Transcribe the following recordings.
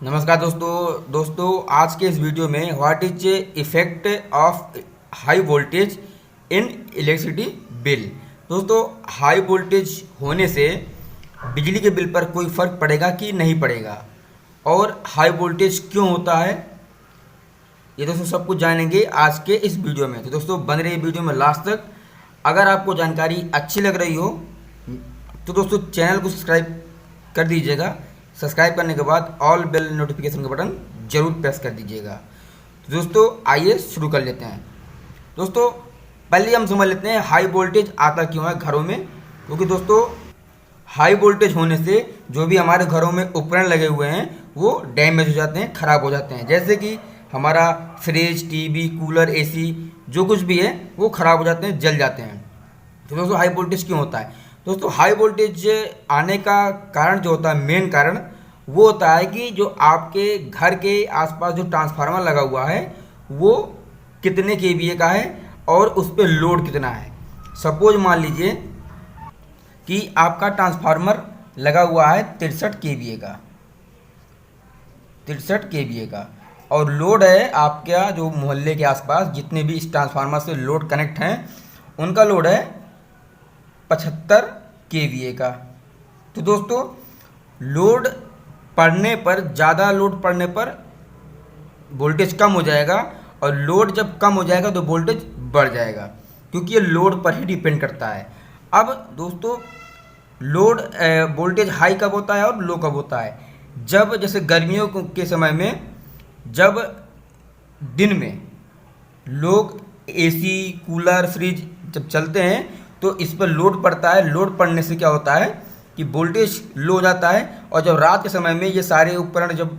नमस्कार दोस्तों आज के इस वीडियो में what is effect of high voltage in electricity bill. दोस्तों, हाई वोल्टेज होने से बिजली के बिल पर कोई फ़र्क पड़ेगा कि नहीं पड़ेगा और हाई वोल्टेज क्यों होता है, ये दोस्तों सब कुछ जानेंगे आज के इस वीडियो में। तो दोस्तों बन रही वीडियो में लास्ट तक। अगर आपको जानकारी अच्छी लग रही हो तो दोस्तों चैनल को सब्सक्राइब कर दीजिएगा। सब्सक्राइब करने के बाद ऑल बेल नोटिफिकेशन का बटन जरूर प्रेस कर दीजिएगा। तो दोस्तों आइए शुरू कर लेते हैं। दोस्तों पहले हम समझ लेते हैं हाई वोल्टेज आता क्यों है घरों में। क्योंकि दोस्तों हाई वोल्टेज होने से जो भी हमारे घरों में उपकरण लगे हुए हैं वो डैमेज हो जाते हैं, ख़राब हो जाते हैं। जैसे कि हमारा फ्रिज, टीवी, कूलर, एसी जो कुछ भी है वो ख़राब हो जाते हैं, जल जाते हैं। तो दोस्तों हाई वोल्टेज क्यों होता है? दोस्तों हाई वोल्टेज आने का कारण जो होता है, मेन कारण वो होता है कि जो आपके घर के आसपास जो ट्रांसफार्मर लगा हुआ है वो कितने केवीए का है और उस पर लोड कितना है। सपोज मान लीजिए कि आपका ट्रांसफार्मर लगा हुआ है 63 केवीए का, 63 केवीए का, और लोड है आपका जो मोहल्ले के आसपास जितने भी इस ट्रांसफार्मर से लोड कनेक्ट हैं उनका लोड है 75 केवीए का। तो दोस्तों लोड पड़ने पर, ज़्यादा लोड पड़ने पर वोल्टेज कम हो जाएगा और लोड जब कम हो जाएगा तो वोल्टेज बढ़ जाएगा, क्योंकि ये लोड पर ही डिपेंड करता है। अब दोस्तों लोड वोल्टेज हाई कब होता है और लो कब होता है? जब जैसे गर्मियों के समय में जब दिन में लोग एसी, कूलर, फ्रिज जब चलते हैं तो इस पर लोड पड़ता है। लोड पड़ने से क्या होता है कि वोल्टेज लो हो जाता है, और जब रात के समय में ये सारे उपकरण जब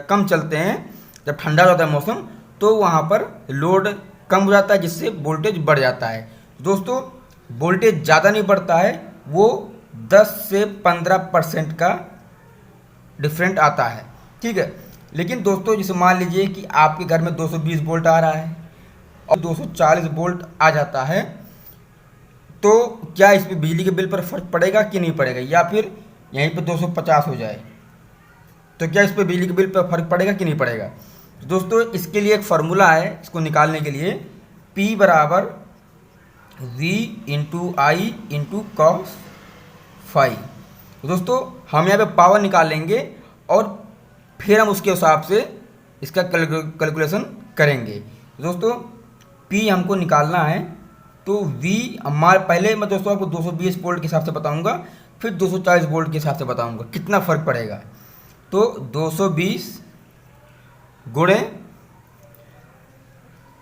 कम चलते हैं, जब ठंडा हो जाता है मौसम, तो वहाँ पर लोड कम हो जाता है जिससे वोल्टेज बढ़ जाता है। दोस्तों वोल्टेज ज़्यादा नहीं बढ़ता है, वो 10 से 15% का डिफरेंट आता है, ठीक है। लेकिन दोस्तों जैसे मान लीजिए कि आपके घर में 220 वोल्ट आ रहा है और 240 वोल्ट आ जाता है, तो क्या इस पर बिजली के बिल पर फर्क पड़ेगा कि नहीं पड़ेगा? या फिर यहीं पर 250 हो जाए तो क्या इस पर बिजली के बिल पर फर्क पड़ेगा कि नहीं पड़ेगा? तो दोस्तों इसके लिए एक फार्मूला है, इसको निकालने के लिए P बराबर V इंटू आई इंटू कॉस फाई। तो दोस्तों हम यहाँ पे पावर निकालेंगे और फिर हम उसके हिसाब से इसका कैलकुलेशन करेंगे। तो दोस्तों P हमको निकालना है, तो V हमारे पहले मैं दोस्तों आपको 220 वोल्ट के हिसाब से बताऊंगा, फिर 240 वोल्ट के हिसाब से बताऊंगा कितना फ़र्क पड़ेगा। तो 220 गुणे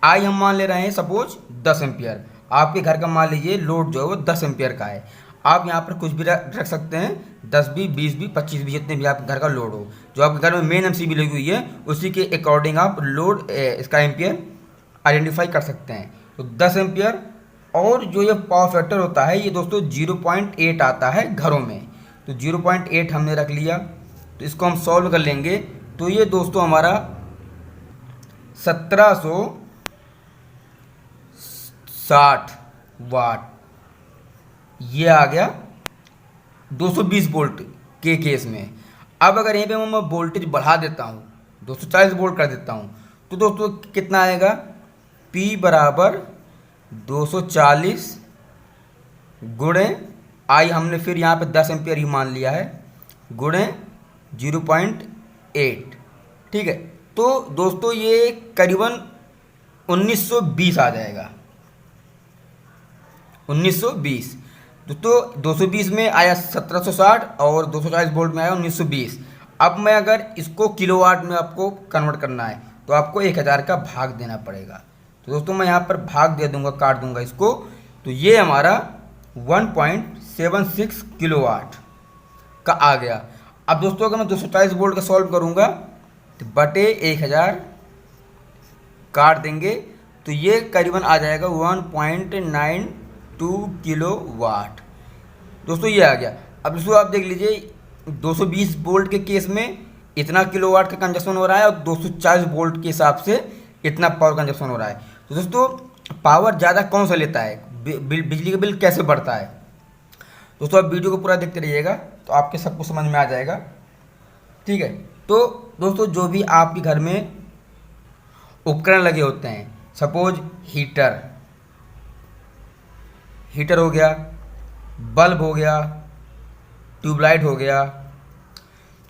आई हम मान ले रहे हैं सपोज 10 एम्पियर। आपके घर का मान लीजिए लोड जो है वो 10 एम्पियर का है। आप यहाँ पर कुछ भी रख सकते हैं, 10 भी, 20 भी, 25 भी, जितने भी आपके घर का लोड हो। जो आपके घर में मेन एमसीबी लगी हुई है उसी के अकॉर्डिंग आप लोड इसका एम्पियर आइडेंटिफाई कर सकते हैं। तो 10 एम्पियर, और जो ये पावर फैक्टर होता है ये दोस्तों 0.8 आता है घरों में। तो 0.8 हमने रख लिया, तो इसको हम सॉल्व कर लेंगे। तो ये दोस्तों हमारा 1760 वाट ये आ गया 220 वोल्ट के केस में। अब अगर यहीं पे मैं वोल्टेज बढ़ा देता हूँ, 240 वोल्ट कर देता हूँ, तो दोस्तों कितना आएगा? P बराबर 240 गुणे आई, हमने फिर यहाँ पे 10 एम्पियर ही मान लिया है, गुणे 0.8, ठीक है। तो दोस्तों ये करीबन 1920 आ जाएगा, 1920। दोस्तों 220 में आया 1760 और 240 वोल्ट में आया 1920। अब मैं अगर इसको किलोवाट में आपको कन्वर्ट करना है तो आपको 1000 का भाग देना पड़ेगा। तो दोस्तों मैं यहाँ पर भाग दे दूंगा, काट दूंगा इसको, तो ये हमारा 1.76 किलोवाट का आ गया। अब दोस्तों अगर मैं 240 वोल्ट का सॉल्व करूँगा तो बटे 1000 काट देंगे, तो ये करीबन आ जाएगा 1.92 किलोवाट। दोस्तों ये आ गया। अब दोस्तों आप देख लीजिए 220 वोल्ट के केस में इतना किलोवाट का कंजप्शन हो रहा है और 240 वोल्ट के हिसाब से इतना पावर कंजप्शन हो रहा है। तो दोस्तों पावर ज़्यादा कौन सा लेता है, बिजली का बिल कैसे बढ़ता है? दोस्तों आप वीडियो को पूरा देखते रहिएगा तो आपके सबको समझ में आ जाएगा, ठीक है। तो दोस्तों जो भी आपके घर में उपकरण लगे होते हैं, सपोज हीटर हो गया, बल्ब हो गया, ट्यूबलाइट हो गया,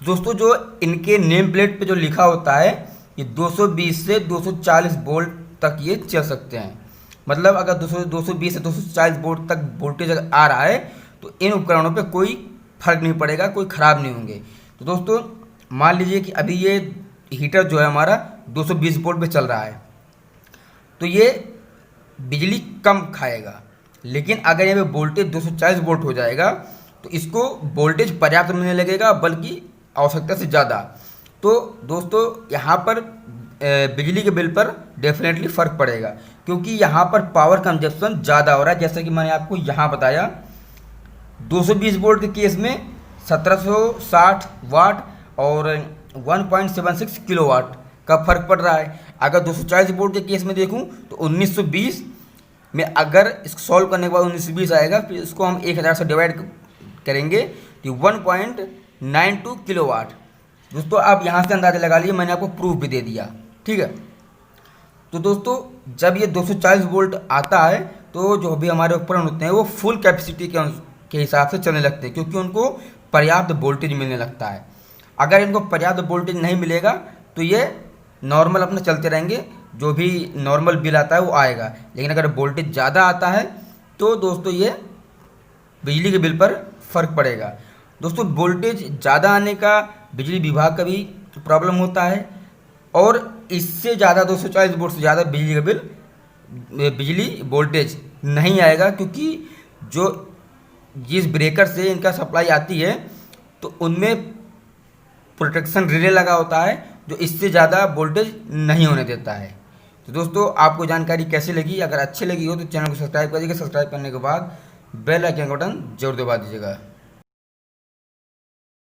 दोस्तों जो इनके नेम प्लेट पे जो लिखा होता है ये 220 से 240 वोल्ट तक ये चल सकते हैं। मतलब अगर 220 से 240 वोल्ट तक वोल्टेज अगर आ रहा है तो इन उपकरणों पे कोई फर्क नहीं पड़ेगा, कोई ख़राब नहीं होंगे। तो दोस्तों मान लीजिए कि अभी ये हीटर जो है हमारा 220 वोल्ट पे चल रहा है, तो ये बिजली कम खाएगा। लेकिन अगर यहाँ पे वोल्टेज 240 वोल्ट हो जाएगा तो इसको वोल्टेज पर्याप्त मिलने लगेगा, बल्कि आवश्यकता से ज़्यादा। तो दोस्तों यहाँ पर बिजली के बिल पर डेफिनेटली फ़र्क पड़ेगा, क्योंकि यहाँ पर पावर कंजप्शन ज़्यादा हो रहा है। जैसा कि मैंने आपको यहाँ बताया, 220 वोल्ट के केस में 1760 वाट और 1.76 किलोवाट का फ़र्क पड़ रहा है। अगर 240 वोल्ट के केस में देखूँ तो 1920 में, अगर इसको सॉल्व करने के बाद 1920 आएगा, फिर इसको हम 1000 से डिवाइड करेंगे तो 1.92 किलोवाट। दोस्तों आप यहाँ से अंदाज़ा लगा लीजिए, मैंने आपको प्रूफ भी दे दिया, ठीक है। तो दोस्तों जब ये 240 वोल्ट आता है तो जो भी हमारे उपकरण होते हैं वो फुल कैपेसिटी के हिसाब से चलने लगते हैं, क्योंकि उनको पर्याप्त वोल्टेज मिलने लगता है। अगर इनको पर्याप्त वोल्टेज नहीं मिलेगा तो ये नॉर्मल अपना चलते रहेंगे, जो भी नॉर्मल बिल आता है वो आएगा। लेकिन अगर वोल्टेज ज़्यादा आता है तो दोस्तों ये बिजली के बिल पर फ़र्क पड़ेगा। दोस्तों वोल्टेज ज़्यादा आने का बिजली विभाग का भी प्रॉब्लम होता है, और इससे ज़्यादा 240 वोल्ट से ज़्यादा बिजली का बिजली वोल्टेज नहीं आएगा, क्योंकि जो जिस ब्रेकर से इनका सप्लाई आती है तो उनमें प्रोटेक्शन रिले लगा होता है, जो इससे ज़्यादा वोल्टेज नहीं होने देता है। तो दोस्तों आपको जानकारी कैसी लगी? अगर अच्छी लगी हो तो चैनल को सब्सक्राइब करिएगा। सब्सक्राइब करने के बाद बेल आइकन का बटन जरूर दबा दीजिएगा।